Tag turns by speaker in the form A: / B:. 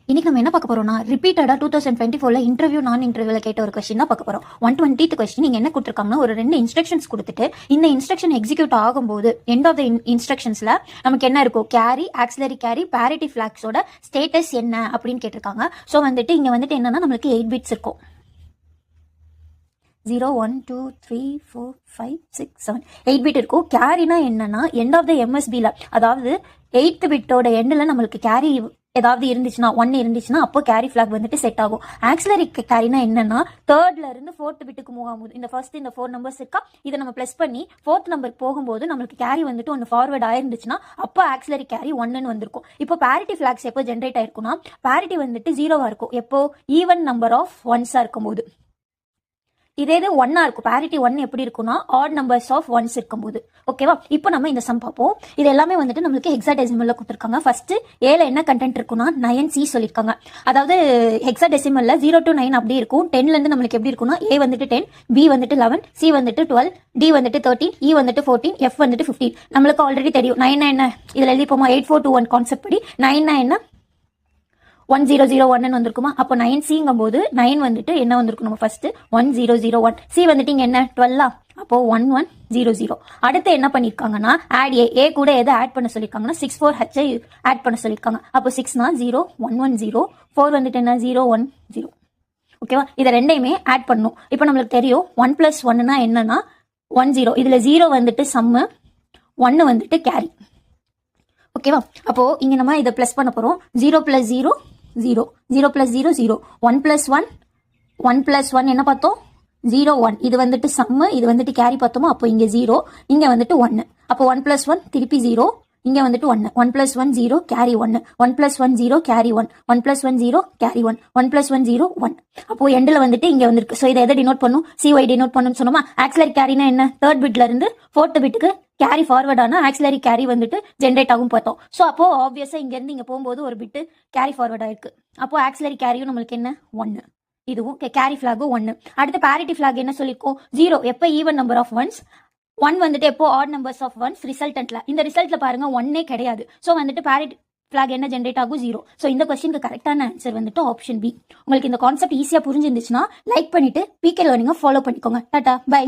A: இன்னைக்கு நம்ம என்ன பார்க்க போறோம்னா ரிப்பீட்டடா 2024ல இன்டர்வியூ நான் இன்டர்வியூல கேட்ட ஒரு கொஸ்டின் தான் பார்க்க போறோம். 120th கொஸ்டின் நீங்க என்ன கொடுத்துருக்காங்கன்னா ஒரு 2 இன்ஸ்ட்ரக்ஷன்ஸ் கொடுத்துட்டு இந்த இன்ஸ்ட்ரக்ஷன் எக்ஸிக்யூட் ஆகும்போது எண்ட் ஆஃப் த இன்ஸ்ட்ரக்ஷன்ஸ்ல நமக்கு என்ன இருக்கும், கேரி, ஆக்சிலரி கேரி, பேரிட்டி ஃபிளாக்ஸோட ஸ்டேட்டஸ் என்ன அப்படின்னு கேட்டிருக்காங்க. ஸோ வந்துட்டு இங்க வந்துட்டு என்னன்னா நம்மளுக்கு 8 பிட்ஸ் இருக்கும். 0 1 2 3 4 5 6 7 8 பிட் இருக்கும். கேரினா என்னன்னா எண்ட் ஆஃப் த எம்எஸ்பில, அதாவது 8th பிட்டோட எண்ட்ல நம்மளுக்கு கேரி ஏதாவது இருந்துச்சுன்னா 1 இருந்துச்சுன்னா அப்போ கேரி ஃபிளாக் வந்துட்டு செட் ஆகும். ஆக்சிலரி கேரினா என்னன்னா 3rd இருந்து 4th பிட்டுக்கு மூவ் ஆகும்போது இந்த 4 நம்பர்ஸ் இருக்கா, இதை நம்ம பிளஸ் பண்ணி 4th நம்பர் போகும்போது நம்மளுக்கு கேரி வந்துட்டு ஒன்று ஃபார்வர்ட் ஆயிருந்துச்சுன்னா அப்போ ஆக்சிலரி கேரி 1ன்னு வந்திருக்கும். இப்போ பேரிட்டி ஃபிளாக்ஸ் எப்போ ஜென்ரேட் ஆயிருக்கும்னா பேரிட்டி வந்துட்டு 0வா இருக்கும் எப்போ ஈவன் நம்பர் ஆஃப் ஒன்ஸா இருக்கும்போது. இதே இது 1 இருக்கும். பேரிட்டி 1 எப்படி இருக்கும்னா ஆட் நம்பர்ஸ் ஆஃப் ஒன்ஸ் இருக்கும்போது. ஓகேவா? இப்போ நம்ம இந்த சம் பார்ப்போம். இது எல்லாமே வந்துட்டு நம்மளுக்கு ஹெக்ஸாடெசிமல்ல கொடுத்துருக்காங்க. ஃபர்ஸ்ட் ஏல என்ன கண்டென்ட் இருக்குன்னா 9C சொல்லியிருக்காங்க. அதாவது ஹெக்ஸாடெசிமல்ல 0 to 9 அப்படி இருக்கும். 10ல இருந்து நம்மளுக்கு எப்படி இருக்கும்னா A வந்துட்டு 10, B வந்துட்டு 11, C வந்துட்டு 12, D வந்துட்டு 13, E வந்துட்டு 14, F வந்துட்டு 15. நம்மளுக்கு ஆல்ரெடி தெரியும் 9 என்ன, இதுல எழுதிப்போமா 8421 கான்செப்ட் படி 9 என்ன 1001 வந்திருக்குமா. அப்போ 9Cங்கும் போது 9 வந்துட்டு என்ன வந்திருக்கும், நம்ம ஃபர்ஸ்ட் 1001. C வந்துட்டு இங்க என்ன 12, அப்போ 1100. அடுத்து என்ன பண்ணிருக்காங்கன்னா ஆட் ஏ கூட எதை ஆட் பண்ண சொல்லிருக்காங்கன்னா 64H ஆட் பண்ண சொல்லிருக்காங்க. அப்போ 6னா 0110, 4 வந்துட்டு என்ன 010. ஓகேவா? இதை ரெண்டையுமே ஆட் பண்ணும். இப்போ நம்மளுக்கு தெரியும் 1 + 1னா என்னன்னா 10. இதுல 0 வந்துட்டு சம்மு, 1 வந்துட்டு கேரி. ஓகேவா? அப்போ இங்க நம்ம இதை பிளஸ் பண்ண போறோம். 0 + 0 0, 0 + 0 0, 1 + 1 1 + 1 என்ன பார்த்தோம் 0 1. இது வந்துட்டு சம்மு, இது வந்துட்டு கேரி பார்த்தோமா. அப்போ இங்க 0, இங்க வந்துட்டு 1. அப்போ 1 + 1 திருப்பி 0, இங்க வந்துட்டு 1. 1 + 1 0 கேரி 1, 1 + 1 0 கேரி 1, 1 + 1 0 கேரி 1, 1 + 1 0 1. அப்போ எண்ட்ல வந்துட்டு இங்க வந்திருக்கு. ஸோ இதை எதை டினோட் பண்ணும், CY டினோட் பண்ணுன்னு சொன்னோமா. ஆக்சிலரி கேரினா என்ன, 3rd பிட்ல இருந்து 4th பிட்டுக்கு கேரி ஃபார்வர்ட் ஆனா ஆக்சிலரி கேரி வந்துட்டு ஜென்ரேட் ஆகும் பார்த்தோம். ஸோ அப்போ ஆப்வியஸா இங்க இருந்து இங்க போகும்போது ஒரு பிட்டு கேரி ஃபார்வர்ட் ஆயிருக்கு. அப்போ ஆக்சிலரி கேரியும் நம்மளுக்கு என்ன 1, இதுவும் கேரி ஃபிளாகும் 1. அடுத்து பேரிட்டி ஃபிளாக் என்ன சொல்லிருக்கோம், 0 எப்போ ஈவன் நம்பர் ஆஃப் ஒன்ஸ், 1 வந்துட்டு எப்போ ஆட் நம்பர்ஸ் ஆஃப் ஒன்ஸ். ரிசல்டன்ட்ல இந்த ரிசல்ட்ல பாருங்க 1 கிடையாது. ஸோ வந்துட்டு பேரிட்டி ஃபிளாக் என்ன ஜென்ரேட் ஆகும் 0. ஸோ இந்த கொஸ்டினுக்கு கரெக்டான ஆன்சர் வந்துட்டு ஆப்ஷன் பி. உங்களுக்கு இந்த கான்செப்ட் ஈஸியா புரிஞ்சிருந்துச்சுன்னா லைக் பண்ணிட்டு பிகே லேர்னிங்கை ஃபாலோ பண்ணிக்கோங்க. Tata bye.